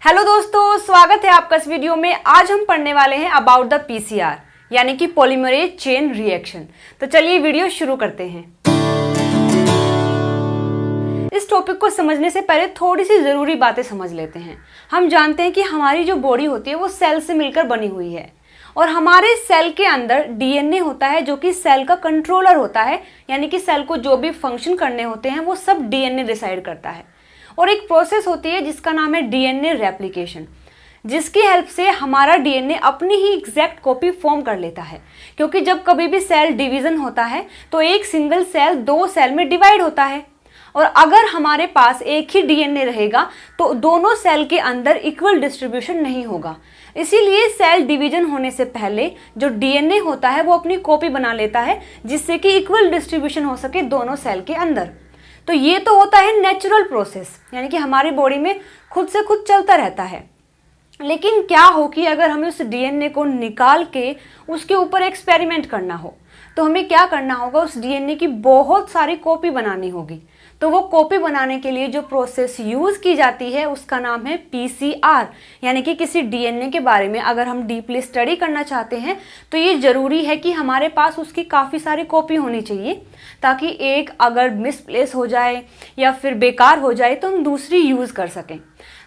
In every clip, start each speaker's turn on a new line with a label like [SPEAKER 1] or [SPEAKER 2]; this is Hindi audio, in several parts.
[SPEAKER 1] हेलो दोस्तों, स्वागत है आपका इस वीडियो में। आज हम पढ़ने वाले हैं अबाउट द पीसीआर यानी कि पॉलीमरेज चेन रिएक्शन। तो चलिए वीडियो शुरू करते हैं। इस टॉपिक को समझने से पहले थोड़ी सी ज़रूरी बातें समझ लेते हैं। हम जानते हैं कि हमारी जो बॉडी होती है वो सेल से मिलकर बनी हुई है और हमारे सेल के अंदर डीएनए होता है जो कि सेल का कंट्रोलर होता है, यानी कि सेल को जो भी फंक्शन करने होते हैं वो सब डीएनए डिसाइड करता है। और एक प्रोसेस होती है जिसका नाम है डीएनए रेप्लिकेशन, जिसकी हेल्प से हमारा डीएनए अपनी ही एग्जैक्ट कॉपी फॉर्म कर लेता है। क्योंकि जब कभी भी सेल डिवीजन होता है तो एक सिंगल सेल दो सेल में डिवाइड होता है और अगर हमारे पास एक ही डीएनए रहेगा तो दोनों सेल के अंदर इक्वल डिस्ट्रीब्यूशन नहीं होगा। इसीलिए सेल डिवीजन होने से पहले जो डीएनए होता है वो अपनी कॉपी बना लेता है जिससे कि इक्वल डिस्ट्रीब्यूशन हो सके दोनों सेल के अंदर। तो ये तो होता है नेचुरल प्रोसेस, यानी कि हमारी बॉडी में खुद से खुद चलता रहता है। लेकिन क्या हो कि अगर हमें उस डीएनए को निकाल के उसके ऊपर एक्सपेरिमेंट करना हो तो हमें क्या करना होगा, उस डीएनए की बहुत सारी कॉपी बनानी होगी। तो वो कॉपी बनाने के लिए जो प्रोसेस यूज़ की जाती है उसका नाम है पीसीआर, यानी कि किसी डीएनए के बारे में अगर हम डीपली स्टडी करना चाहते हैं तो ये ज़रूरी है कि हमारे पास उसकी काफ़ी सारी कॉपी होनी चाहिए, ताकि एक अगर मिसप्लेस हो जाए या फिर बेकार हो जाए तो हम दूसरी यूज़ कर सकें।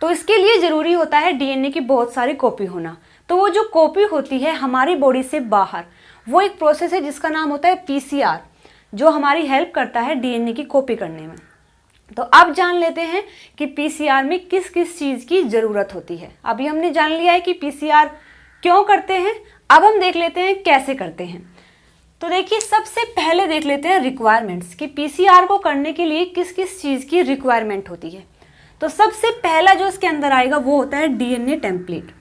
[SPEAKER 1] तो इसके लिए ज़रूरी होता है डीएनए की बहुत सारी कॉपी होना। तो वो जो कॉपी होती है हमारी बॉडी से बाहर, वो एक प्रोसेस है जिसका नाम होता है पीसीआर, जो हमारी हेल्प करता है डीएनए की कॉपी करने में। तो अब जान लेते हैं कि पीसीआर में किस किस चीज़ की ज़रूरत होती है। अभी हमने जान लिया है कि पीसीआर क्यों करते हैं, अब हम देख लेते हैं कैसे करते हैं। तो देखिए, सबसे पहले देख लेते हैं रिक्वायरमेंट्स कि पीसीआर को करने के लिए किस किस चीज़ की रिक्वायरमेंट होती है। तो सबसे पहला जो इसके अंदर आएगा वो होता है डीएनए टेम्पलेट।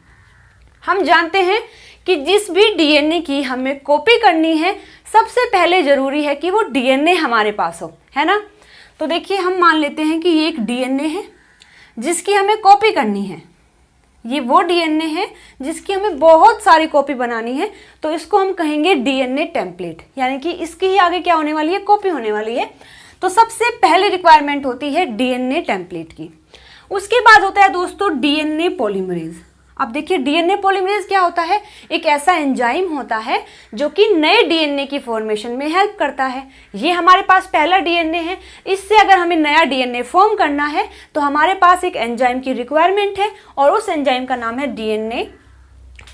[SPEAKER 1] हम जानते हैं कि जिस भी डीएनए की हमें कॉपी करनी है सबसे पहले ज़रूरी है कि वो डीएनए हमारे पास हो, है ना। तो देखिए, हम मान लेते हैं कि ये एक डीएनए है जिसकी हमें कॉपी करनी है। ये वो डीएनए है जिसकी हमें बहुत सारी कॉपी बनानी है, तो इसको हम कहेंगे डीएनए टेम्पलेट, यानी कि इसकी ही आगे क्या होने वाली है, कॉपी होने वाली है। तो सबसे पहले रिक्वायरमेंट होती है डीएनए टेम्पलेट की। उसके बाद होता है दोस्तों डीएनए पॉलीमरेज। अब देखिए, डीएनए पॉलीमरेज क्या होता है, एक ऐसा एंजाइम होता है जो कि नए डीएनए की फॉर्मेशन में हेल्प करता है। ये हमारे पास पहला डीएनए है, इससे अगर हमें नया डीएनए फॉर्म करना है तो हमारे पास एक एंजाइम की रिक्वायरमेंट है और उस एंजाइम का नाम है डीएनए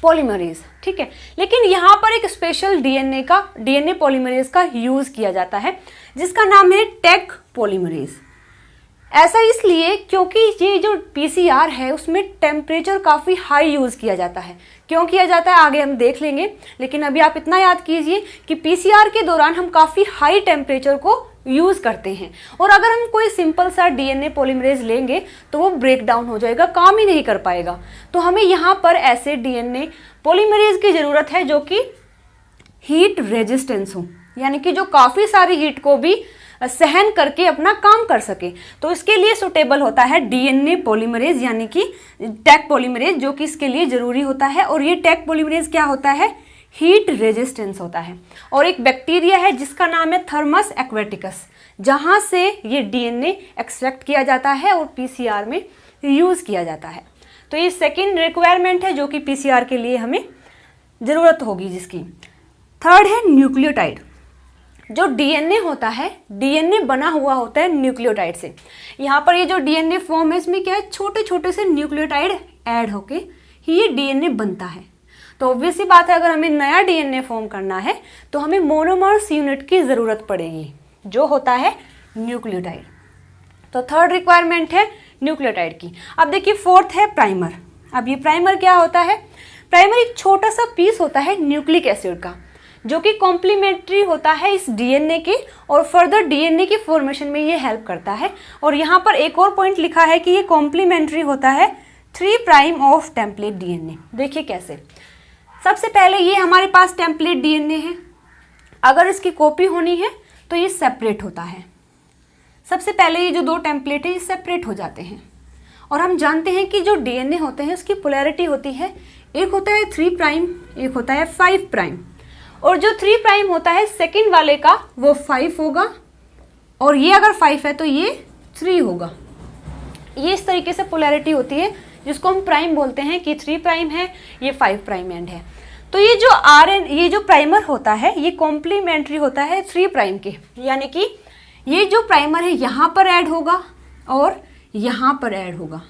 [SPEAKER 1] पॉलीमरेज, ठीक है। लेकिन यहाँ पर एक स्पेशल डीएनए पॉलीमरेज का यूज किया जाता है जिसका नाम है टेक पॉलीमरेज। ऐसा इसलिए क्योंकि ये जो पीसीआर है उसमें टेम्परेचर काफ़ी हाई यूज़ किया जाता है। क्यों किया जाता है आगे हम देख लेंगे, लेकिन अभी आप इतना याद कीजिए कि पीसीआर के दौरान हम काफ़ी हाई टेम्परेचर को यूज़ करते हैं और अगर हम कोई सिंपल सा डीएनए पॉलीमरेज लेंगे तो वो ब्रेक डाउन हो जाएगा, काम ही नहीं कर पाएगा। तो हमें यहाँ पर ऐसे डीएनए पॉलीमरेज की ज़रूरत है जो कि हीट रेजिस्टेंस हो, यानी कि जो काफ़ी सारी हीट को भी सहन करके अपना काम कर सके। तो इसके लिए सुटेबल होता है डीएनए पॉलीमरेज, यानी कि टेक पॉलीमरेज, जो कि इसके लिए ज़रूरी होता है। और ये टेक पॉलीमरेज क्या होता है, हीट रेजिस्टेंस होता है। और एक बैक्टीरिया है जिसका नाम है थर्मस एक्वेटिकस, जहाँ से ये डीएनए एक्सट्रैक्ट किया जाता है और पीसीआर में यूज़ किया जाता है। तो ये सेकेंड रिक्वायरमेंट है जो कि पीसीआर के लिए हमें ज़रूरत होगी जिसकी। थर्ड है न्यूक्लियोटाइड। जो डीएनए होता है, डीएनए बना हुआ होता है न्यूक्लियोटाइड से। यहाँ पर ये जो डीएनए फॉर्म है इसमें क्या है, छोटे छोटे से न्यूक्लियोटाइड ऐड होके ही ये डीएनए बनता है। तो ऑब्वियस सी बात है, अगर हमें नया डीएनए फॉर्म करना है तो हमें मोनोमर्स यूनिट की ज़रूरत पड़ेगी जो होता है न्यूक्लियोटाइड। तो थर्ड रिक्वायरमेंट है न्यूक्लियोटाइड की। अब देखिए, फोर्थ है प्राइमर। अब ये प्राइमर क्या होता है, प्राइमर एक छोटा सा पीस होता है न्यूक्लिक एसिड का जो कि कॉम्प्लीमेंट्री होता है इस डीएनए के और फर्दर डीएनए की फॉर्मेशन में ये हेल्प करता है। और यहाँ पर एक और पॉइंट लिखा है कि ये कॉम्प्लीमेंट्री होता है 3 प्राइम ऑफ टेम्पलेट डीएनए। देखिए कैसे, सबसे पहले ये हमारे पास टेम्पलेट डीएनए है, अगर इसकी कॉपी होनी है तो ये सेपरेट होता है। सबसे पहले ये जो दो टेम्पलेट है ये सेपरेट हो जाते हैं। और हम जानते हैं कि जो डीएनए होते हैं उसकी पोलैरिटी होती है, एक होता है 3 प्राइम, एक होता है 5 प्राइम। और जो 3 प्राइम होता है सेकंड वाले का वो 5 होगा और ये अगर 5 है तो ये 3 होगा। ये इस तरीके से पोलैरिटी होती है जिसको हम प्राइम बोलते हैं कि 3 प्राइम है, ये 5 प्राइम एंड है। तो ये जो ये जो प्राइमर होता है ये कॉम्प्लीमेंट्री होता है 3 प्राइम के, यानी कि ये जो प्राइमर है यहाँ पर ऐड होगा और यहाँ पर ऐड होगा,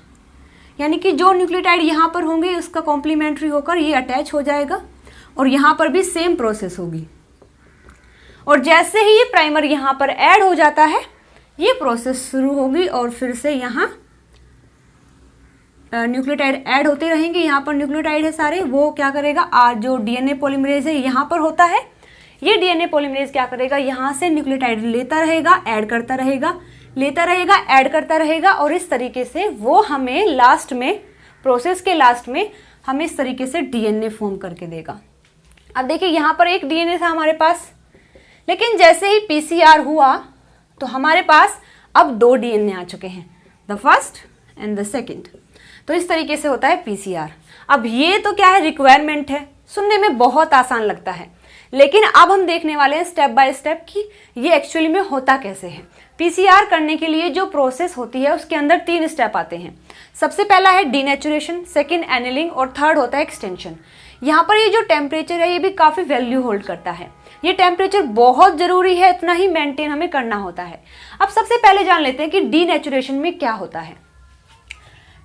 [SPEAKER 1] यानी कि जो न्यूक्लियोटाइड यहाँ पर होंगे उसका कॉम्प्लीमेंट्री होकर ये अटैच हो जाएगा और यहाँ पर भी सेम प्रोसेस होगी। और जैसे ही ये प्राइमर यहाँ पर ऐड हो जाता है ये प्रोसेस शुरू होगी और फिर से यहाँ न्यूक्लियोटाइड ऐड होते रहेंगे। यहाँ पर न्यूक्लियोटाइड है सारे, वो क्या करेगा, आज जो डीएनए पॉलीमरेज है यहाँ पर होता है, ये डीएनए पॉलीमरेज क्या करेगा, यहाँ से न्यूक्लियोटाइड लेता रहेगा, ऐड करता रहेगा, लेता रहेगा, ऐड करता रहेगा और इस तरीके से वो हमें लास्ट में, प्रोसेस के लास्ट में हमें इस तरीके से डीएनए फॉर्म करके देगा। अब देखिए यहाँ पर एक डीएनए था हमारे पास, लेकिन जैसे ही पीसीआर हुआ तो हमारे पास अब 2 डीएनए आ चुके हैं, the first and the second. तो इस तरीके से होता है पीसीआर। अब ये तो क्या है, रिक्वायरमेंट है, सुनने में बहुत आसान लगता है, लेकिन अब हम देखने वाले हैं स्टेप बाय स्टेप कि ये एक्चुअली में होता कैसे है। पीसीआर करने के लिए जो प्रोसेस होती है उसके अंदर 3 स्टेप आते हैं। सबसे पहला है डीनेचुरेशन, सेकेंड एनिलिंग और थर्ड होता है एक्सटेंशन। यहाँ पर ये जो टेम्परेचर है ये भी काफ़ी वैल्यू होल्ड करता है। ये टेम्परेचर बहुत ज़रूरी है, इतना ही मेंटेन हमें करना होता है। अब सबसे पहले जान लेते हैं कि डीनेचुरेशन में क्या होता है।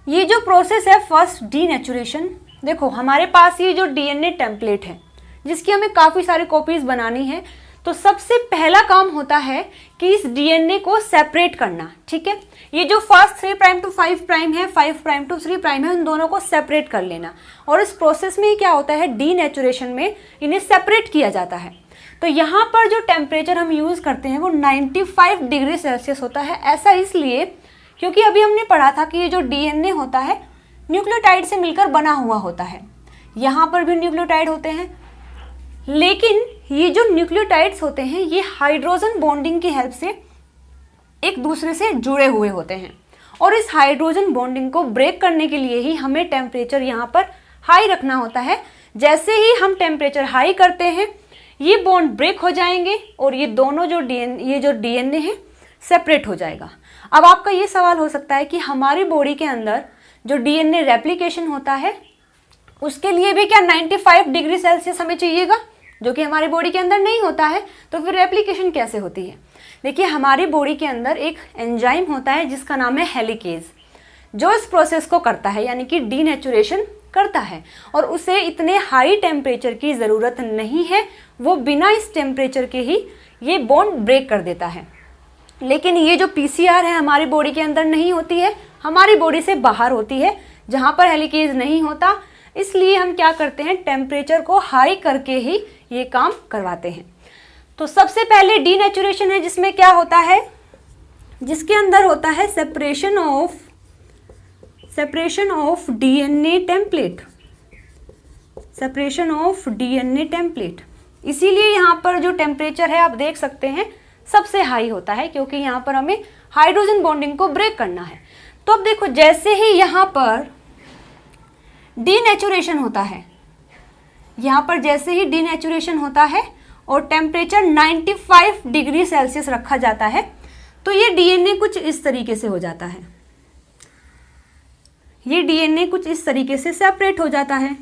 [SPEAKER 1] ये जो प्रोसेस है फर्स्ट डीनेचुरेशन, देखो हमारे पास ये जो डीएनए टेम्पलेट है जिसकी हमें काफ़ी सारी कॉपीज बनानी है, तो सबसे पहला काम होता है कि इस डीएनए को सेपरेट करना। ठीक है, ये जो फर्स्ट 3 प्राइम टू 5 प्राइम है, 5 प्राइम टू 3 प्राइम है, उन दोनों को सेपरेट कर लेना। और इस प्रोसेस में क्या होता है, डीनेचुरेशन में इन्हें सेपरेट किया जाता है। तो यहाँ पर जो टेम्परेचर हम यूज़ करते हैं वो 95 डिग्री सेल्सियस होता है। ऐसा इसलिए क्योंकि अभी हमने पढ़ा था कि ये जो डीएनए होता है न्यूक्लियोटाइड से मिलकर बना हुआ होता है। यहाँ पर भी न्यूक्लियोटाइड होते हैं, लेकिन ये जो न्यूक्लियोटाइड्स होते हैं ये हाइड्रोजन बॉन्डिंग की हेल्प से एक दूसरे से जुड़े हुए होते हैं। और इस हाइड्रोजन बॉन्डिंग को ब्रेक करने के लिए ही हमें टेम्परेचर यहाँ पर हाई रखना होता है। जैसे ही हम टेम्परेचर हाई करते हैं ये बॉन्ड ब्रेक हो जाएंगे और ये दोनों जो डीएनए है सेपरेट हो जाएगा। अब आपका ये सवाल हो सकता है कि हमारी बॉडी के अंदर जो डीएनए रेप्लिकेशन होता है उसके लिए भी क्या 95 डिग्री सेल्सियस हमें चाहिएगा, जो कि हमारी बॉडी के अंदर नहीं होता है। तो फिर रेप्लिकेशन कैसे होती है? देखिए हमारी बॉडी के अंदर एक एंजाइम होता है जिसका नाम है हेलिकेज, जो इस प्रोसेस को करता है, यानी कि डीनेचुरेशन करता है। और उसे इतने हाई टेम्परेचर की ज़रूरत नहीं है, वो बिना इस टेम्परेचर के ही ये बॉन्ड ब्रेक कर देता है। लेकिन ये जो पीसीआर है हमारी बॉडी के अंदर नहीं होती है, हमारी बॉडी से बाहर होती है जहाँ पर हेलिकेज नहीं होता। इसलिए हम क्या करते हैं, टेम्परेचर को हाई करके ही ये काम करवाते हैं। तो सबसे पहले डीनेचुरेशन है जिसमें क्या होता है, जिसके अंदर होता है separation of DNA template, separation of DNA template. इसीलिए यहाँ पर जो टेम्परेचर है आप देख सकते हैं सबसे हाई होता है, क्योंकि यहाँ पर हमें हाइड्रोजन बॉन्डिंग को ब्रेक करना है। तो अब देखो जैसे ही यहाँ पर डीनेचुरेशन होता है, यहाँ पर जैसे ही डीनेचुरेशन होता है और टेम्परेचर 95 डिग्री सेल्सियस रखा जाता है, तो ये डीएनए कुछ इस तरीके से हो जाता है। ये डीएनए कुछ इस तरीके से सेपरेट हो जाता है।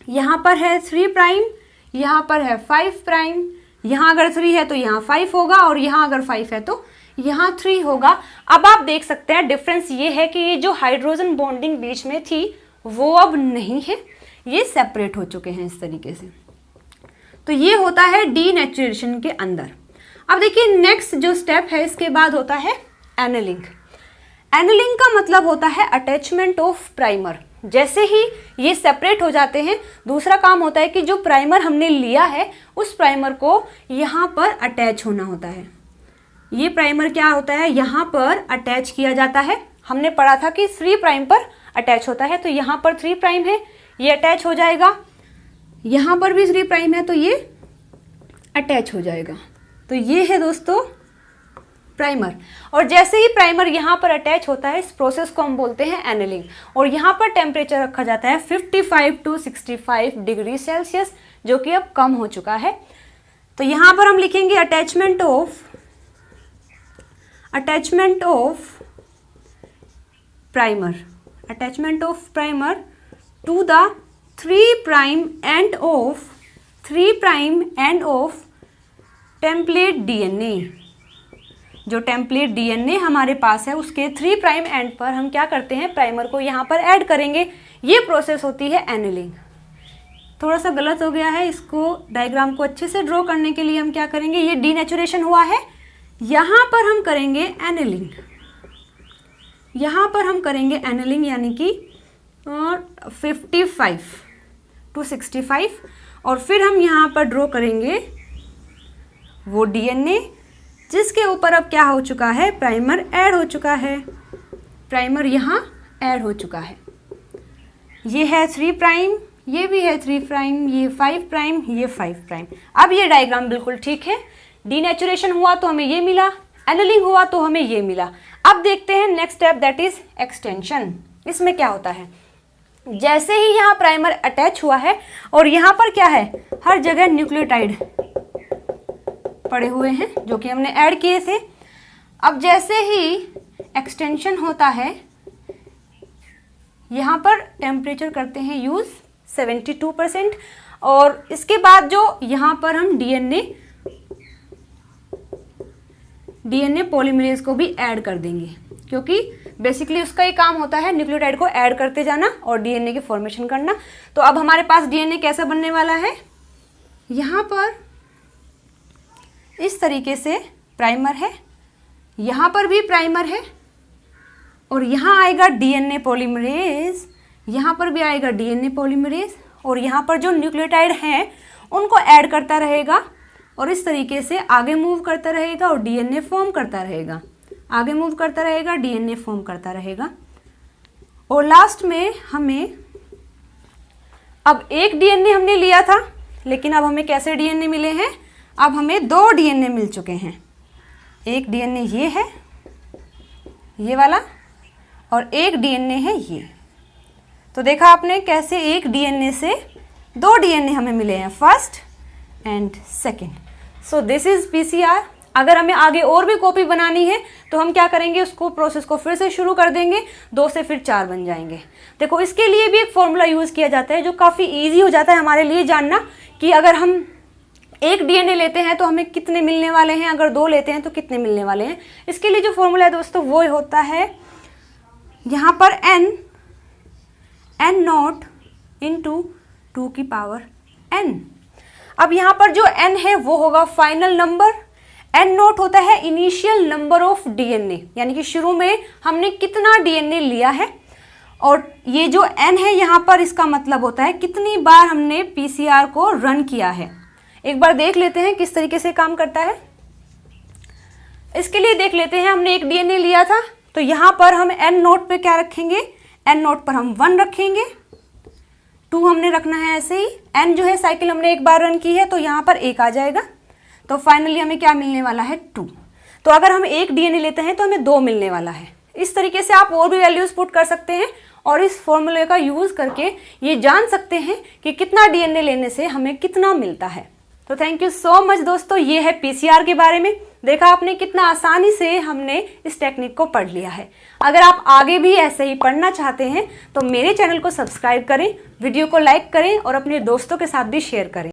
[SPEAKER 1] यहाँ पर है 3 प्राइम, यहाँ पर है 5 प्राइम। यहाँ अगर 3 है तो यहाँ 5 होगा और यहाँ अगर 5 है तो यहाँ 3 होगा। अब आप देख सकते हैं डिफरेंस ये है कि ये जो हाइड्रोजन बॉन्डिंग बीच में थी वो अब नहीं है, ये सेपरेट हो चुके हैं इस तरीके से। तो ये होता है डीनेचुरेशन के अंदर। अब देखिए नेक्स्ट जो स्टेप है इसके बाद होता है एनेलिंग। एनेलिंग का मतलब होता है अटैचमेंट ऑफ प्राइमर। जैसे ही ये सेपरेट हो जाते हैं, दूसरा काम होता है कि जो प्राइमर हमने लिया है उस प्राइमर को यहाँ पर अटैच होना होता है। ये प्राइमर क्या होता है, यहाँ पर अटैच किया जाता है। हमने पढ़ा था कि 3 प्राइम पर अटैच होता है, तो यहाँ पर 3 प्राइम है, ये अटैच हो जाएगा। यहाँ पर भी 3 प्राइम है तो ये अटैच हो जाएगा। तो ये है दोस्तों प्राइमर। और जैसे ही प्राइमर यहाँ पर अटैच होता है इस प्रोसेस को हम बोलते हैं एनेलिंग। और यहाँ पर टेम्परेचर रखा जाता है 55 टू 65 डिग्री सेल्सियस, जो कि अब कम हो चुका है। तो यहाँ पर हम लिखेंगे attachment of primer, attachment of primer to the 3' end of template DNA। जो टेम्पलेट DNA हमारे पास है उसके 3' एंड पर हम क्या करते हैं, प्राइमर को यहाँ पर ऐड करेंगे। ये प्रोसेस होती है एनिलिंग। थोड़ा सा गलत हो गया है, इसको डायग्राम को अच्छे से ड्रॉ करने के लिए हम क्या करेंगे, ये डीनेचुरेशन हुआ है, यहाँ पर हम करेंगे एनिलिंग। यहाँ पर हम करेंगे एनिलिंग यानी कि 55 to 65 और फिर हम यहाँ पर ड्रॉ करेंगे वो DNA जिसके ऊपर अब क्या हो चुका है, प्राइमर ऐड हो चुका है। प्राइमर यहाँ ऐड हो चुका है। ये है 3', ये भी है 3', ये 5', ये 5'। अब ये डायग्राम बिल्कुल ठीक है। डीनेचुरेशन हुआ तो हमें ये मिला, एनिलिंग हुआ तो हमें ये मिला। अब देखते हैं next step, that is extension. इसमें क्या होता है, जैसे ही यहाँ प्राइमर अटैच हुआ है और यहाँ पर क्या है, हर जगह न्यूक्लियोटाइड पड़े हुए हैं जो कि हमने ऐड किए थे। अब जैसे ही एक्सटेंशन होता है, यहाँ पर टेम्परेचर करते हैं यूज 72% और इसके बाद जो यहाँ पर हम डीएनए पॉलीमरेज को भी ऐड कर देंगे, क्योंकि बेसिकली उसका ही काम होता है न्यूक्लियोटाइड को ऐड करते जाना और डीएनए की फॉर्मेशन करना। तो अब हमारे पास डीएनए कैसा बनने वाला है, यहाँ पर इस तरीके से प्राइमर है, यहाँ पर भी प्राइमर है और यहाँ आएगा डीएनए पॉलीमरेज, यहाँ पर भी आएगा डीएनए पॉलीमरेज और यहाँ पर जो न्यूक्लियोटाइड हैं उनको ऐड करता रहेगा और इस तरीके से आगे मूव करता रहेगा और डीएनए फॉर्म करता रहेगा, आगे मूव करता रहेगा, डीएनए फॉर्म करता रहेगा। और लास्ट में हमें अब एक डीएनए हमने लिया था, लेकिन अब हमें कैसे डीएनए मिले हैं, अब हमें 2 डीएनए मिल चुके हैं। एक डीएनए ये है, ये वाला, और एक डीएनए है ये। तो देखा आपने कैसे एक डीएनए से 2 डीएनए हमें मिले हैं, first and second. So this is PCR. अगर हमें आगे और भी कॉपी बनानी है तो हम क्या करेंगे, उसको प्रोसेस को फिर से शुरू कर देंगे, 2 से फिर 4 बन जाएंगे। देखो इसके लिए भी एक फॉर्मूला यूज़ किया जाता है जो काफ़ी ईजी हो जाता है हमारे लिए जानना कि अगर हम एक डीएनए लेते हैं तो हमें कितने मिलने वाले हैं, अगर 2 लेते हैं तो कितने मिलने वाले हैं। इसके लिए जो फॉर्मूला है दोस्तों वो होता है यहाँ पर n नॉट इंटू 2 की पावर n। अब यहाँ पर जो n है वो होगा फाइनल नंबर, n नोट होता है इनिशियल नंबर ऑफ डीएनए, यानी कि शुरू में हमने कितना डीएनए लिया है, और ये जो n है यहाँ पर इसका मतलब होता है कितनी बार हमने पीसीआर को रन किया है। एक बार देख लेते हैं किस तरीके से काम करता है। इसके लिए देख लेते हैं, हमने एक डीएनए लिया था तो यहाँ पर हम n नोट पे क्या रखेंगे, n नोट पर हम 1 रखेंगे, 2 हमने रखना है ऐसे ही, n जो है साइकिल हमने एक बार रन की है तो यहाँ पर 1 आ जाएगा, तो फाइनली हमें क्या मिलने वाला है 2। तो अगर हम एक डीएनए लेते हैं तो हमें 2 मिलने वाला है। इस तरीके से आप और भी वैल्यूज पुट कर सकते हैं और इस फॉर्मूले का यूज करके ये जान सकते हैं कि कितना डीएनए लेने से हमें कितना मिलता है। तो थैंक यू सो मच दोस्तों, ये है पीसीआर के बारे में। देखा आपने कितना आसानी से हमने इस टेक्निक को पढ़ लिया है। अगर आप आगे भी ऐसे ही पढ़ना चाहते हैं तो मेरे चैनल को सब्सक्राइब करें, वीडियो को लाइक करें और अपने दोस्तों के साथ भी शेयर करें।